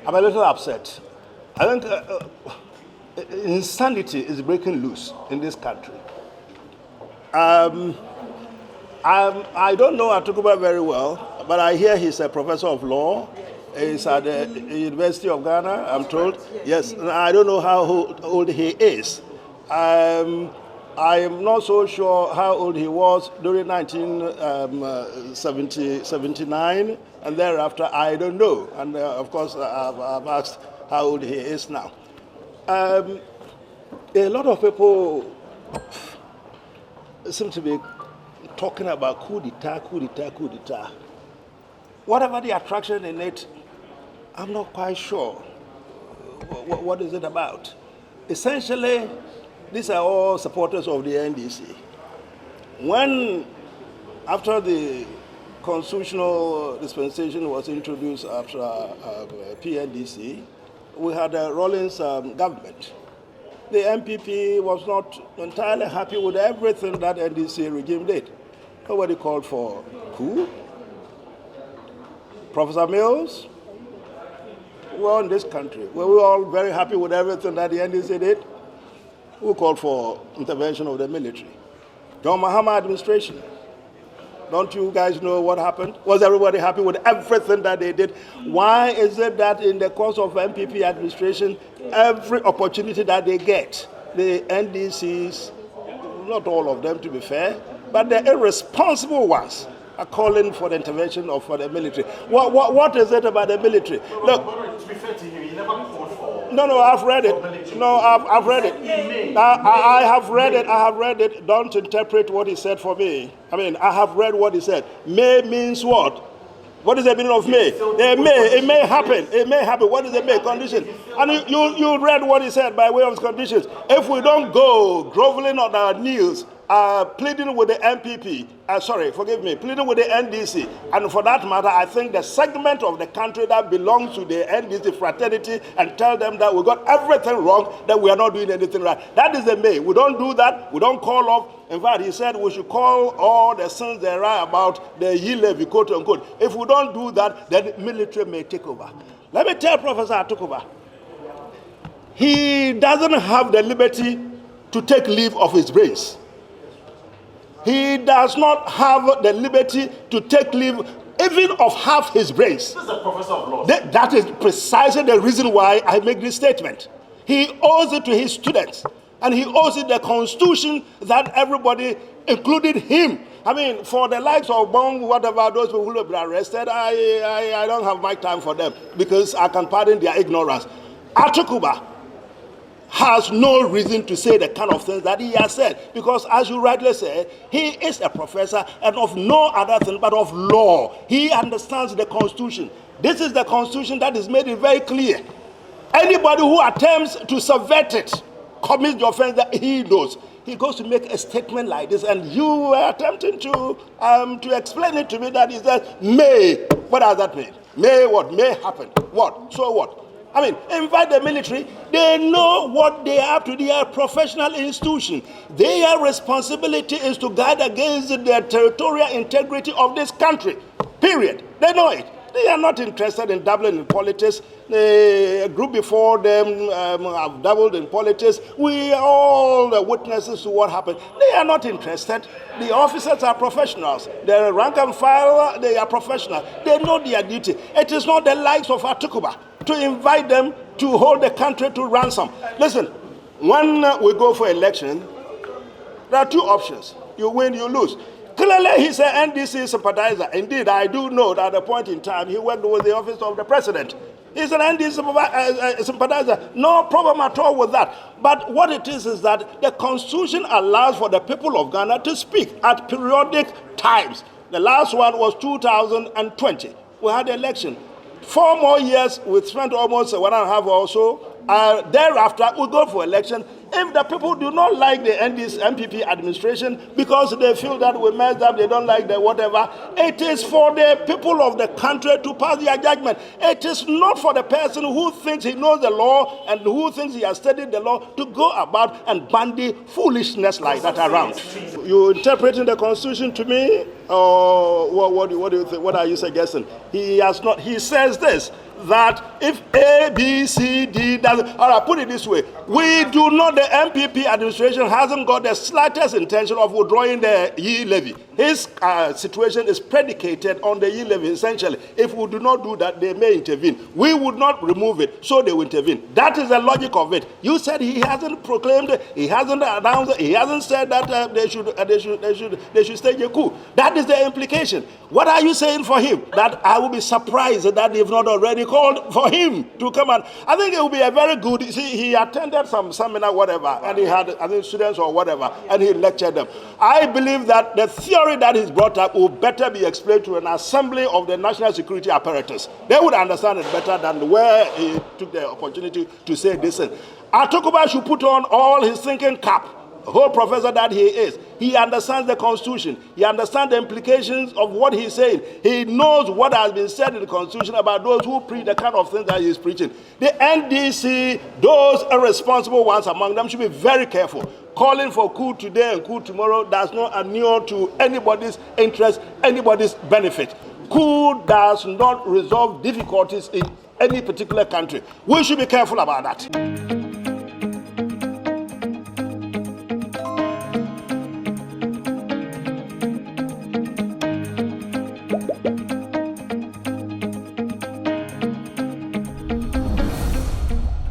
I'm a little upset. I think insanity is breaking loose in this country. I don't know Atukuba very well, but I hear he's a professor of law. He's at the University of Ghana, I'm told. Yes, I don't know how old he is. I am not so sure how old he was during 1979, and thereafter I don't know. And of course, I've asked how old he is now. A lot of people seem to be talking about coup d'etat, coup d'etat, coup d'etat. Whatever the attraction in it, I'm not quite sure. What is it about? Essentially, these are all supporters of the NDC. When, after the constitutional dispensation was introduced after PNDC, we had a Rawlings government. The MPP was not entirely happy with everything that NDC regime did. Nobody called for coup. Professor Mills, we were in this country. Were we all very happy with everything that the NDC did? Who called for intervention of the military? John Mahama administration. Don't you guys know what happened? Was everybody happy with everything that they did? Why is it that in the course of MPP administration, every opportunity that they get, the NDCs, not all of them to be fair, but the irresponsible ones are calling for the intervention of the military? What is it about the military? Look, to be fair to you, he never called for. No, I've read it. No, I've read it. I have read it. I have read it. Don't interpret what he said for me. I mean, I have read what he said. May means what? What is the meaning of may? It may happen. It may happen. What is the may? Condition. And you read what he said by way of conditions. If we don't go groveling on our knees, pleading with the MPP, pleading with the NDC, and for that matter, I think the segment of the country that belongs to the NDC fraternity, and tell them that we got everything wrong, that we are not doing anything right. That is the may. We don't do that. We don't call off. In fact, he said we should call all the sins there are about the ye-levy, quote unquote. If we don't do that, then the military may take over. Let me tell Professor Atukuba, he doesn't have the liberty to take leave of his brains. He does not have the liberty to take leave even of half his brains. This is a professor of law. That is precisely the reason why I make this statement. He owes it to his students, and he owes it the Constitution that everybody, including him. I mean, for the likes of Bong, whatever, those people who have been arrested, I don't have my time for them because I can pardon their ignorance. Atukuba has no reason to say the kind of things that he has said, because as you rightly said, he is a professor and of no other thing but of law. He understands the Constitution. This is the Constitution that is made it very clear. Anybody who attempts to subvert it commits the offense that he knows. He goes to make a statement like this, and you were attempting to explain it to me that he says, may. What does that mean? May what? May happen. What? So what? I mean, invite the military. They know what they are up to. They are a professional institution. Their responsibility is to guard against the territorial integrity of this country. Period. They know it. They are not interested in dabbling in politics. The group before them have dabbled in politics. We are all the witnesses to what happened. They are not interested. The officers are professionals. The rank and file, they are professionals. They know their duty. It is not the likes of Atukuba to invite them to hold the country to ransom. Listen, when we go for election, there are two options. You win, you lose. Clearly, he's an NDC sympathizer. Indeed, I do know that at a point in time, he worked with the office of the president. He's an NDC sympathizer. No problem at all with that. But what it is that the Constitution allows for the people of Ghana to speak at periodic times. The last one was 2020. We had the election. 4 more years, we spent almost 1.5 or so. Thereafter, we go for election. If the people do not like the MPP administration because they feel that we messed up, they don't like the whatever, it is for the people of the country to pass their judgment. It is not for the person who thinks he knows the law and who thinks he has studied the law to go about and bandy foolishness like that around. You interpreting the Constitution to me, or what do you think? What are you suggesting? He has not. He says this, that if A, B, C, D doesn't, all right, put it this way. We do not, the MPP administration hasn't got the slightest intention of withdrawing the yield levy. His situation is predicated on the yield levy, essentially. If we do not do that, they may intervene. We would not remove it, so they will intervene. That is the logic of it. You said he hasn't proclaimed, he hasn't announced, he hasn't said that they should stage a coup. That is the implication. What are you saying for him? That I will be surprised that they've not already called for him to come and I think it will be a very good. See, he attended some seminar, whatever, and he had, I think, students or whatever, and he lectured them. I believe that the theory that he's brought up will better be explained to an assembly of the national security apparatus. They would understand it better than where he took the opportunity to say this. Atokuba should put on all his thinking cap. The whole professor that he is, he understands the Constitution. He understands the implications of what he's saying. He knows what has been said in the Constitution about those who preach the kind of things that he's preaching. The NDC, those irresponsible ones among them, should be very careful. Calling for coup today and coup tomorrow does not inure to anybody's interest, anybody's benefit. Coup does not resolve difficulties in any particular country. We should be careful about that.